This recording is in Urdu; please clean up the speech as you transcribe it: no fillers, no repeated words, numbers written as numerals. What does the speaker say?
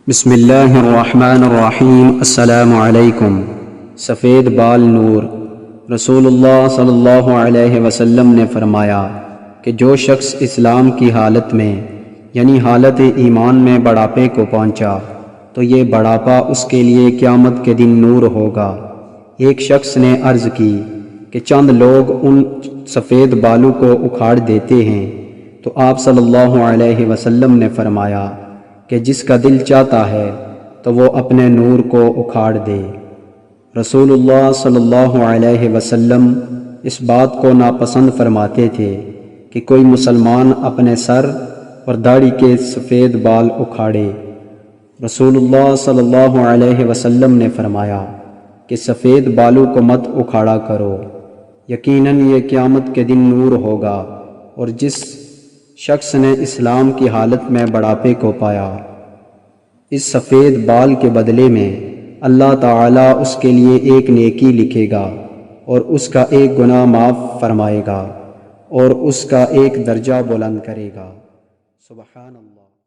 بسم اللہ الرحمن الرحیم۔ السلام علیکم۔ سفید بال نور۔ رسول اللہ صلی اللہ علیہ وسلم نے فرمایا کہ جو شخص اسلام کی حالت میں یعنی حالت ایمان میں بڑھاپے کو پہنچا تو یہ بڑھاپا اس کے لیے قیامت کے دن نور ہوگا۔ ایک شخص نے عرض کی کہ چند لوگ ان سفید بالوں کو اکھاڑ دیتے ہیں، تو آپ صلی اللہ علیہ وسلم نے فرمایا کہ جس کا دل چاہتا ہے تو وہ اپنے نور کو اکھاڑ دے۔ رسول اللہ صلی اللہ علیہ وسلم اس بات کو ناپسند فرماتے تھے کہ کوئی مسلمان اپنے سر اور داڑھی کے سفید بال اکھاڑے۔ رسول اللہ صلی اللہ علیہ وسلم نے فرمایا کہ سفید بالوں کو مت اکھاڑا کرو، یقیناً یہ قیامت کے دن نور ہوگا۔ اور جس شخص نے اسلام کی حالت میں بڑھاپے کو پایا، اس سفید بال کے بدلے میں اللہ تعالیٰ اس کے لیے ایک نیکی لکھے گا اور اس کا ایک گناہ معاف فرمائے گا اور اس کا ایک درجہ بلند کرے گا۔ سبحان اللہ۔